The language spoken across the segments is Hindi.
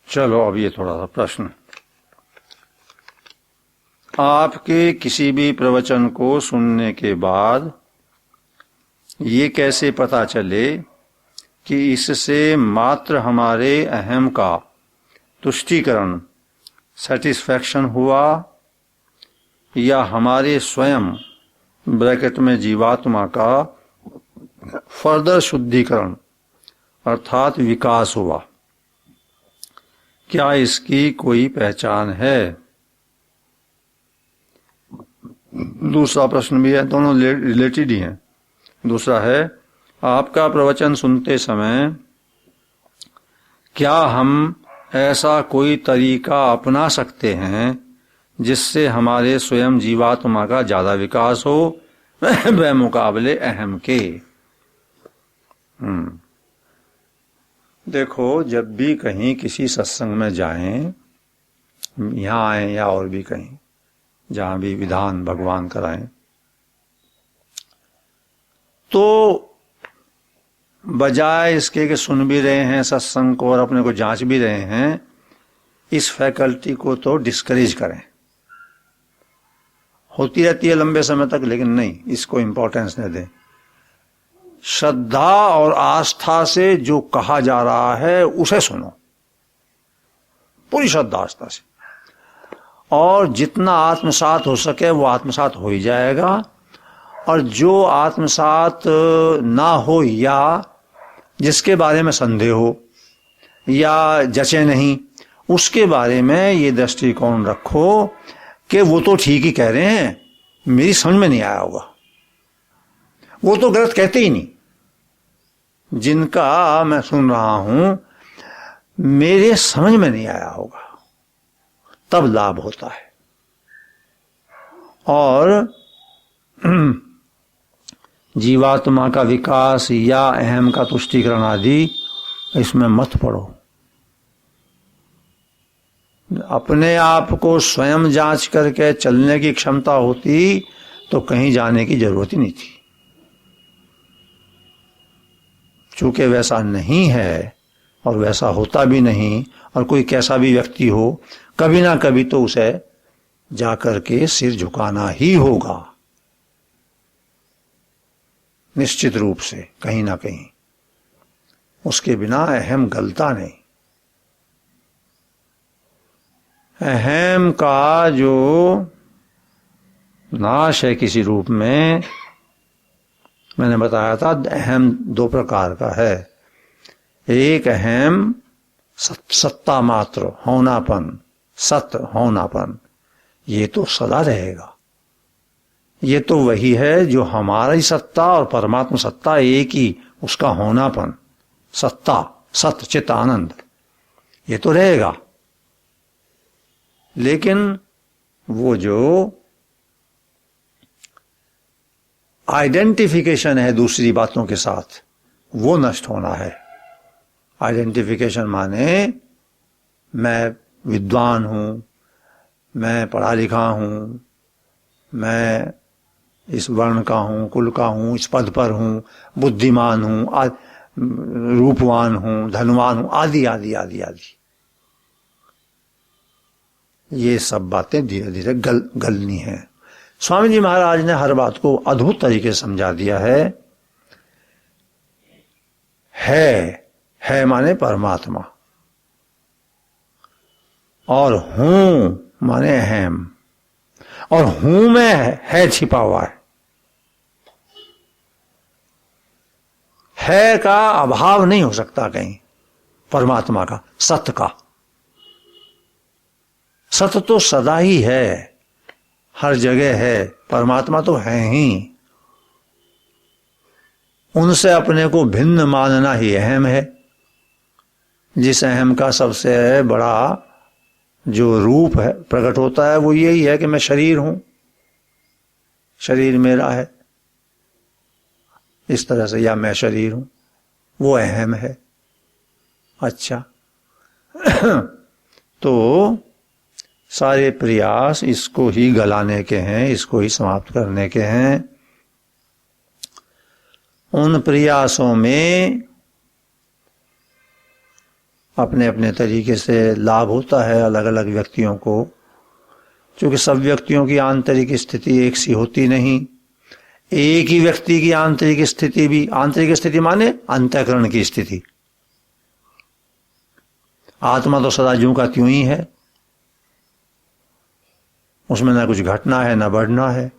चलो अब ये थोड़ा सा प्रश्न। आपके किसी भी प्रवचन को सुनने के बाद ये कैसे पता चले कि इससे मात्र हमारे अहम का तुष्टीकरण सेटिस्फैक्शन हुआ या हमारे स्वयं ब्रैकेट में जीवात्मा का फर्दर शुद्धिकरण अर्थात विकास हुआ? क्या इसकी कोई पहचान है? दूसरा प्रश्न भी है, दोनों रिलेटेड ही हैं। दूसरा है, आपका प्रवचन सुनते समय क्या हम ऐसा कोई तरीका अपना सकते हैं जिससे हमारे स्वयं जीवात्मा का ज्यादा विकास हो बेमुकाबले अहम के? देखो, जब भी कहीं किसी सत्संग में जाएं, यहाँ आए या और भी कहीं जहां भी विधान भगवान कराएं, तो बजाय इसके कि सुन भी रहे हैं सत्संग को और अपने को जांच भी रहे हैं, इस फैकल्टी को तो डिस्करेज करें। होती रहती है लंबे समय तक, लेकिन नहीं, इसको इंपॉर्टेंस न दें। श्रद्धा और आस्था से जो कहा जा रहा है उसे सुनो, पूरी श्रद्धा आस्था से, और जितना आत्मसात हो सके वो आत्मसात हो ही जाएगा। और जो आत्मसात ना हो या जिसके बारे में संदेह हो या जचे नहीं, उसके बारे में ये दृष्टिकोण रखो कि वो तो ठीक ही कह रहे हैं, मेरी समझ में नहीं आया होगा, वो तो गलत कहते ही नहीं, जिनका मैं सुन रहा हूं मेरे समझ में नहीं आया होगा, तब लाभ होता है। और जीवात्मा का विकास या अहम का तुष्टीकरण आदि इसमें मत पड़ो। अपने आप को स्वयं जांच करके चलने की क्षमता होती तो कहीं जाने की जरूरत ही नहीं थी। चूंकि वैसा नहीं है और वैसा होता भी नहीं, और कोई कैसा भी व्यक्ति हो, कभी ना कभी तो उसे जाकर के सिर झुकाना ही होगा, निश्चित रूप से, कहीं ना कहीं। उसके बिना अहम गलता नहीं। अहम का जो नाश है किसी रूप में, मैंने बताया था अहम दो प्रकार का है। एक अहम सत्ता मात्र होनापन, सत्य होनापन, ये तो सदा रहेगा। ये तो वही है जो हमारी सत्ता और परमात्मा सत्ता एक ही, उसका होनापन, सत्ता, सत्य, चित, आनंद, ये तो रहेगा। लेकिन वो जो आइडेंटिफिकेशन है दूसरी बातों के साथ, वो नष्ट होना है। आइडेंटिफिकेशन माने मैं विद्वान हूं, मैं पढ़ा लिखा हूं, मैं इस वर्ण का हूं, कुल का हूं, इस पद पर हूं, बुद्धिमान हूं, रूपवान हूं, धनवान हूं, आदि आदि आदि आदि। ये सब बातें धीरे धीरे गलनी है। स्वामी जी महाराज ने हर बात को अद्भुत तरीके से समझा दिया है माने परमात्मा, और हूं माने अहम, और हूं में है छिपा हुआ है का अभाव नहीं हो सकता कहीं परमात्मा का, सत्य का। सत्य तो सदा ही है, हर जगह है, परमात्मा तो है ही। उनसे अपने को भिन्न मानना ही अहम है। जिस अहम का सबसे बड़ा जो रूप है प्रकट होता है वो यही है कि मैं शरीर हूं, शरीर मेरा है, इस तरह से, या मैं शरीर हूं, वो अहम है। अच्छा तो सारे प्रयास इसको ही गलाने के हैं, इसको ही समाप्त करने के हैं। उन प्रयासों में अपने अपने तरीके से लाभ होता है अलग अलग व्यक्तियों को, क्योंकि सब व्यक्तियों की आंतरिक स्थिति एक सी होती नहीं। एक ही व्यक्ति की आंतरिक स्थिति भी, आंतरिक स्थिति माने अंतःकरण की स्थिति, आत्मा तो सदा ज्यों का त्यों ही है, उसमें ना कुछ घटना है ना बढ़ना है।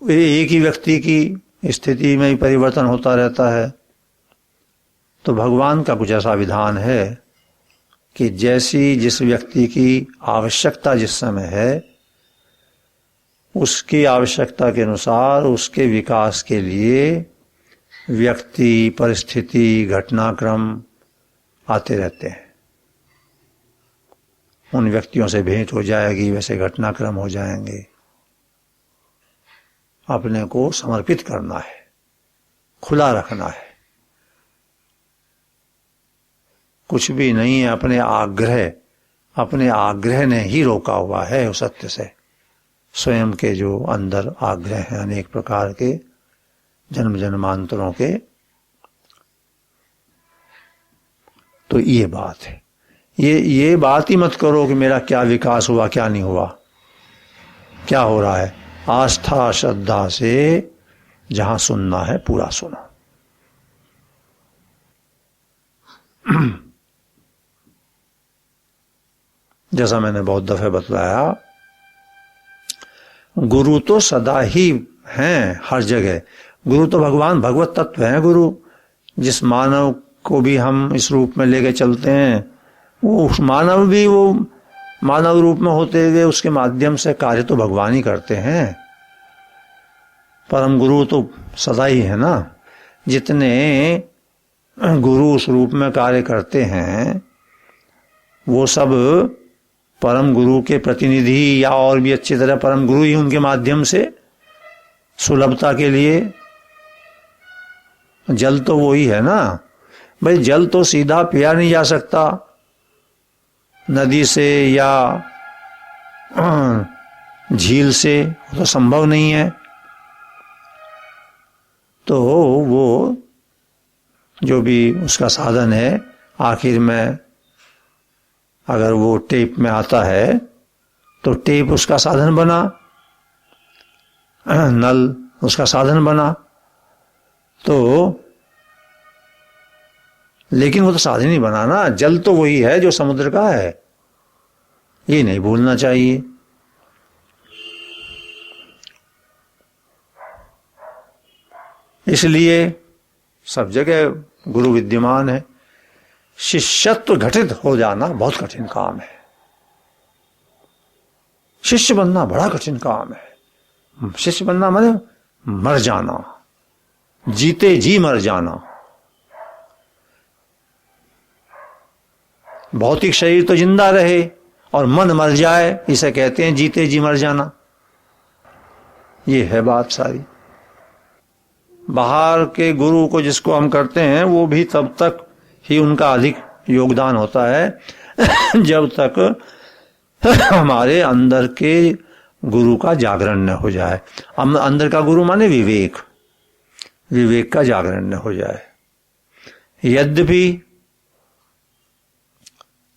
एक ही व्यक्ति की स्थिति में ही परिवर्तन होता रहता है। तो भगवान का कुछ ऐसा विधान है कि जैसी जिस व्यक्ति की आवश्यकता जिस समय है, उसकी आवश्यकता के अनुसार उसके विकास के लिए व्यक्ति, परिस्थिति, घटनाक्रम आते रहते हैं। उन व्यक्तियों से भेंट हो जाएगी, वैसे घटनाक्रम हो जाएंगे। अपने को समर्पित करना है, खुला रखना है, कुछ भी नहीं है। अपने आग्रह ने ही रोका हुआ है उस सत्य से। स्वयं के जो अंदर आग्रह हैं अनेक प्रकार के, जन्म जन्मांतरों के, तो ये बात है। ये बात ही मत करो कि मेरा क्या विकास हुआ क्या नहीं हुआ, क्या हो रहा है। आस्था श्रद्धा से जहां सुनना है पूरा सुनो। जैसा मैंने बहुत दफे बतलाया, गुरु तो सदा ही हैं हर जगह। गुरु तो भगवान भगवत तत्व हैं। गुरु जिस मानव को भी हम इस रूप में लेके चलते हैं, वो मानव भी वो मानव रूप में होते हुए उसके माध्यम से कार्य तो भगवान ही करते हैं। परम गुरु तो सदा ही है ना। जितने गुरु उस रूप में कार्य करते हैं वो सब परम गुरु के प्रतिनिधि, या और भी अच्छी तरह परम गुरु ही उनके माध्यम से सुलभता के लिए। जल तो वो ही है ना भाई। जल तो सीधा पिया नहीं जा सकता नदी से या झील से, तो संभव नहीं है। तो वो जो भी उसका साधन है, आखिर में अगर वो टेप में आता है तो टेप उसका साधन बना, नल उसका साधन बना। तो लेकिन वो तो साधन ही बना ना। जल तो वही है जो समुद्र का है, ये नहीं भूलना चाहिए। इसलिए सब जगह गुरु विद्यमान है। शिष्यत्व घटित हो जाना बहुत कठिन काम है। शिष्य बनना बड़ा कठिन काम है। शिष्य बनना माने मर जाना, जीते जी मर जाना। भौतिक शरीर तो जिंदा रहे और मन मर जाए, इसे कहते हैं जीते जी मर जाना। ये है बात सारी। बाहर के गुरु को जिसको हम करते हैं वो भी तब तक ही उनका अधिक योगदान होता है जब तक हमारे अंदर के गुरु का जागरण न हो जाए। अंदर का गुरु माने विवेक, विवेक का जागरण न हो जाए। यद्यपि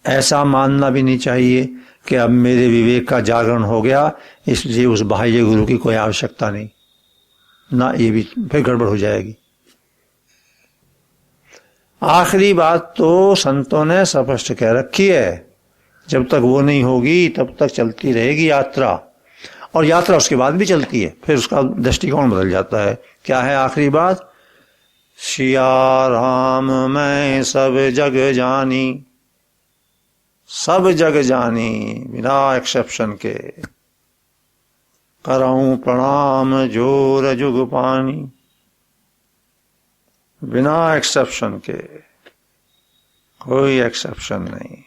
ऐसा मानना भी नहीं चाहिए कि अब मेरे विवेक का जागरण हो गया इसलिए उस बाह्य गुरु की कोई आवश्यकता नहीं ना, ये भी फिर गड़बड़ हो जाएगी। आखिरी बात तो संतों ने स्पष्ट कह रखी है, जब तक वो नहीं होगी तब तक चलती रहेगी यात्रा, और यात्रा उसके बाद भी चलती है, फिर उसका दृष्टिकोण बदल जाता है। क्या है आखिरी बात? सिया राम मैं सब जग जानी, सब जग जानी बिना एक्सेप्शन के, कराऊं प्रणाम जोर जुग पानी, बिना एक्सेप्शन के, कोई एक्सेप्शन नहीं।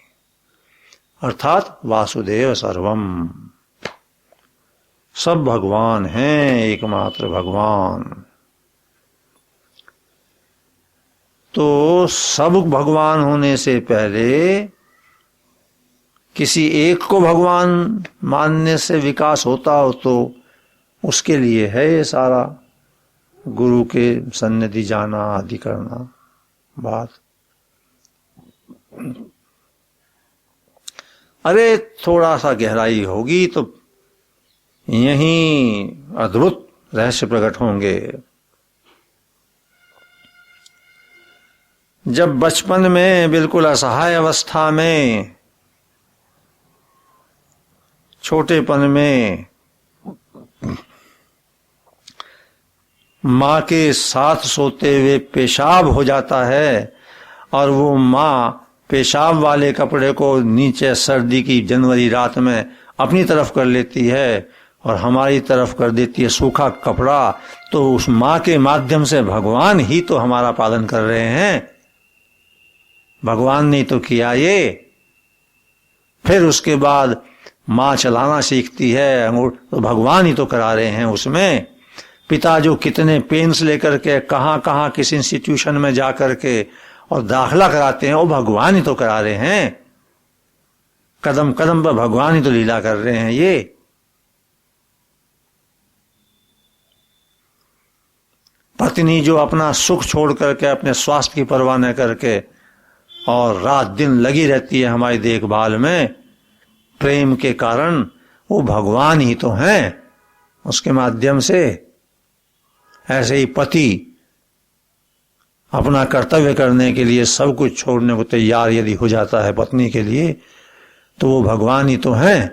अर्थात वासुदेव सर्वम, सब भगवान हैं, एकमात्र भगवान। तो सब भगवान होने से पहले किसी एक को भगवान मानने से विकास होता हो तो उसके लिए है ये सारा गुरु के सन्निधि जाना आदि करना बात। अरे थोड़ा सा गहराई होगी तो यहीं अद्भुत रहस्य प्रकट होंगे। जब बचपन में बिल्कुल असहाय अवस्था में, छोटेपन में माँ के साथ सोते हुए पेशाब हो जाता है और वो माँ पेशाब वाले कपड़े को नीचे सर्दी की जनवरी रात में अपनी तरफ कर लेती है और हमारी तरफ कर देती है सूखा कपड़ा, तो उस माँ के माध्यम से भगवान ही तो हमारा पालन कर रहे हैं। भगवान ने तो किया ये। फिर उसके बाद माँ चलाना सीखती है तो भगवान ही तो करा रहे हैं उसमें। पिता जो कितने पेन्स लेकर के कहाँ कहाँ किस इंस्टीट्यूशन में जा कर के और दाखिला कराते हैं, वो भगवान ही तो करा रहे हैं। कदम कदम पर भगवान ही तो लीला कर रहे हैं ये। पत्नी जो अपना सुख छोड़ करके अपने स्वास्थ्य की परवाह न करके और रात दिन लगी रहती है हमारी देखभाल में, प्रेम के कारण, वो भगवान ही तो हैं उसके माध्यम से। ऐसे ही पति अपना कर्तव्य करने के लिए सब कुछ छोड़ने को तैयार यदि हो जाता है पत्नी के लिए, तो वो भगवान ही तो हैं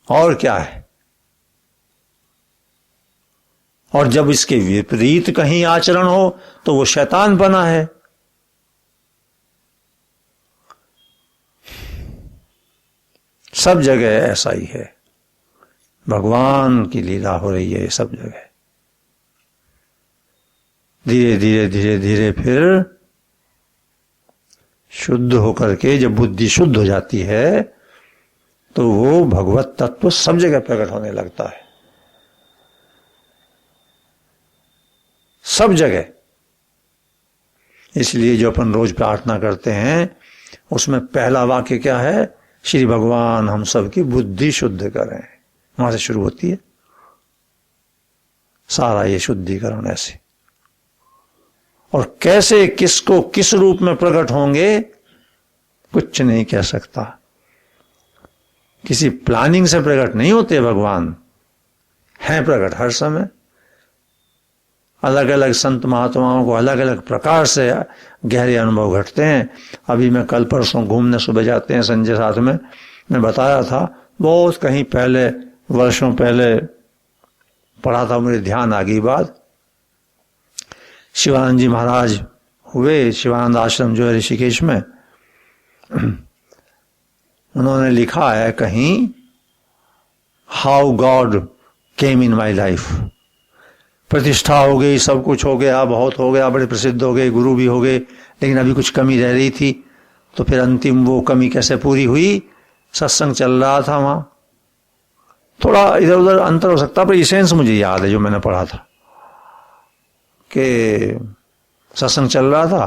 और क्या है। और जब इसके विपरीत कहीं आचरण हो तो वो शैतान बना है। सब जगह ऐसा ही है, भगवान की लीला हो रही है सब जगह। धीरे धीरे धीरे धीरे फिर शुद्ध होकर के जब बुद्धि शुद्ध हो जाती है तो वो भगवत तत्व सब जगह प्रकट होने लगता है, सब जगह। इसलिए जो अपन रोज प्रार्थना करते हैं उसमें पहला वाक्य क्या है? श्री भगवान हम सबकी बुद्धि शुद्ध करें। वहां से शुरू होती है सारा ये शुद्धिकरण। ऐसे और कैसे किसको किस रूप में प्रकट होंगे कुछ नहीं कह सकता। किसी प्लानिंग से प्रकट नहीं होते भगवान, हैं प्रकट हर समय। अलग अलग संत महात्माओं को अलग अलग प्रकार से गहरे अनुभव घटते हैं। अभी मैं कल परसों घूमने सुबह जाते हैं संजय साथ में, मैं बताया था बहुत कहीं पहले वर्षों पहले पढ़ा था, मेरे ध्यान आ गई बात। शिवानंद जी महाराज हुए, शिवानंद आश्रम जो है ऋषिकेश में, उन्होंने लिखा है कहीं, how God came in my life. प्रतिष्ठा हो गई, सब कुछ हो गया, बहुत हो गया, बड़े प्रसिद्ध हो गए, गुरु भी हो गए, लेकिन अभी कुछ कमी रह रही थी। तो फिर अंतिम वो कमी कैसे पूरी हुई? सत्संग चल रहा था वहां, थोड़ा इधर उधर अंतर हो सकता पर इसेंस मुझे याद है जो मैंने पढ़ा था कि सत्संग चल रहा था,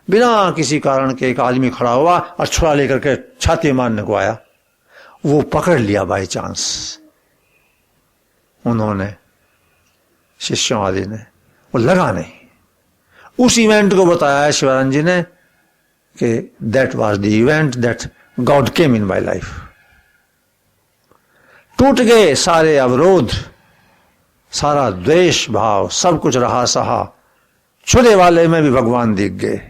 बिना किसी कारण के एक आदमी खड़ा हुआ और छुरा लेकर के छाती मारने को आया। वो पकड़ लिया बाय चांस उन्होंने, शिष्यों आदि ने, वो लगा नहीं। उस इवेंट को बताया है शिवानंद जी ने कि that was the event that God came in my life. टूट गए सारे अवरोध, सारा द्वेष भाव, सब कुछ रहा सहा, छुरे वाले में भी भगवान दिख गए।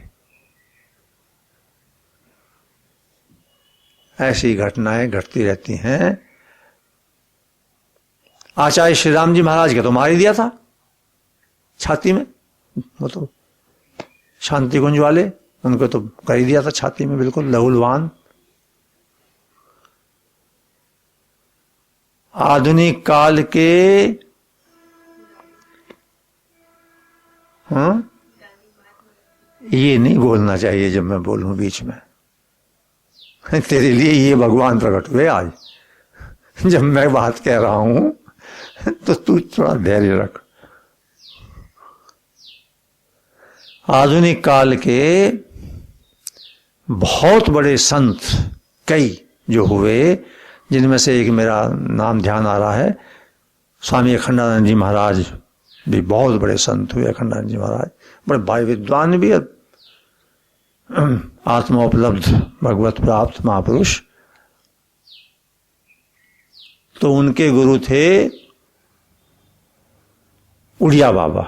ऐसी घटनाएं घटती रहती हैं। आचार्य श्री राम जी महाराज के तो मार ही दिया था छाती में, वो तो शांति कुंज वाले, उनको तो कर ही दिया था छाती में, बिल्कुल लहूलुहान। आधुनिक काल के ये नहीं बोलना चाहिए जब मैं बोलूं बीच में। तेरे लिए ये भगवान प्रकट हुए आज, जब मैं बात कह रहा हूं तो तू थोड़ा धैर्य रख। आधुनिक काल के बहुत बड़े संत कई जो हुए, जिनमें से एक मेरा नाम ध्यान आ रहा है, स्वामी अखंडानंद जी महाराज भी बहुत बड़े संत हुए। अखंडानंद जी महाराज बड़े भाई विद्वान भी, आत्मोपलब्ध भगवत प्राप्त महापुरुष, तो उनके गुरु थे उड़िया बाबा।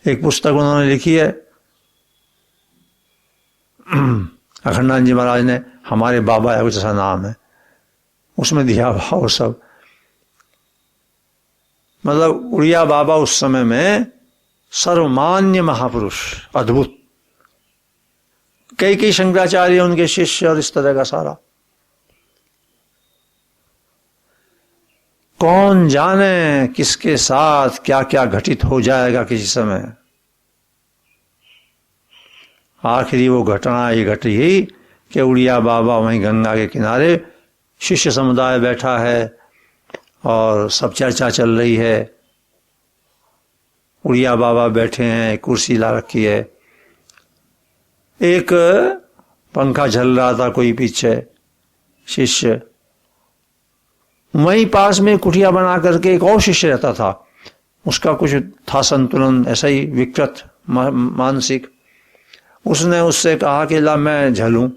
एक पुस्तक उन्होंने लिखी है, अखंडानंद जी महाराज ने, हमारे बाबा है कुछ ऐसा नाम है, उसमें दिया भाव सब। मतलब उड़िया बाबा उस समय में सर्वमान्य महापुरुष, अद्भुत। कई शंकराचार्य उनके शिष्य और इस तरह का सारा। कौन जाने किसके साथ क्या क्या घटित हो जाएगा किसी समय। आखिरी वो घटना ये घट गई कि उड़िया बाबा वहीं गंगा के किनारे, शिष्य समुदाय बैठा है और सब चर्चा चल रही है। उड़िया बाबा बैठे हैं, कुर्सी ला रखी है, एक पंखा झल रहा था कोई पीछे शिष्य, वहीं पास में कुटिया बना करके एक और शिष्य रहता था, उसका कुछ था संतुलन ऐसा ही विकृत मानसिक। उसने उससे कहा कि ला मैं झलूं।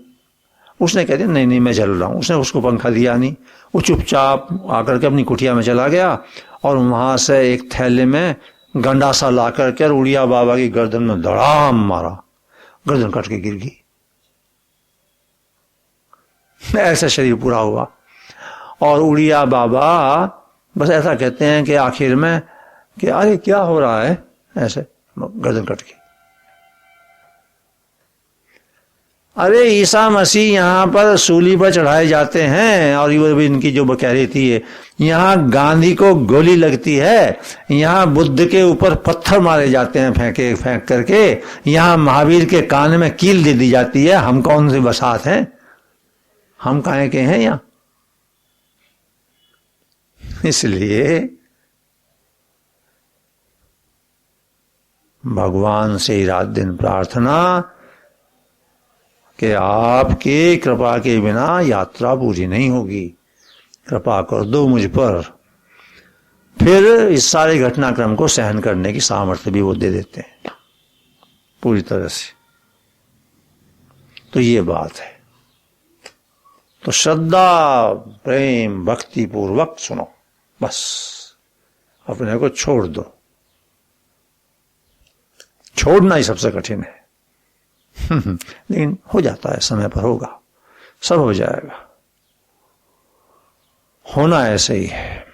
उसने कह दिया नहीं मैं झल रहा हूं। उसने उसको पंखा दिया नहीं, वो चुपचाप आकर के अपनी कुटिया में चला गया और वहां से एक थैले में गंडासा ला करके उड़िया बाबा की गर्दन में धड़ाम मारा, गर्दन कट के गिर गई। ऐसा शरीर पूरा हुआ। और उड़िया बाबा बस ऐसा कहते हैं कि आखिर में कि अरे क्या हो रहा है, ऐसे गर्दन कट गई। अरे ईसा मसीह यहाँ पर सूली पर चढ़ाए जाते हैं, और ये भी इनकी जो कह रही थी, यहाँ गांधी को गोली लगती है, यहाँ बुद्ध के ऊपर पत्थर मारे जाते हैं फेंक करके, यहाँ महावीर के कान में कील दे दी जाती है। हम कौन से बसात हैं, हम काहे के हैं यहाँ। इसलिए भगवान से रात दिन प्रार्थना कि आपके कृपा के बिना यात्रा पूरी नहीं होगी, कृपा कर दो मुझ पर। फिर इस सारे घटनाक्रम को सहन करने की सामर्थ्य भी वो दे देते हैं पूरी तरह से। तो ये बात है। तो श्रद्धा प्रेम भक्ति पूर्वक सुनो, बस अपने को छोड़ दो। छोड़ना ही सबसे कठिन है लेकिन हो जाता है, समय पर होगा, सब हो जाएगा। होना ऐसे ही है।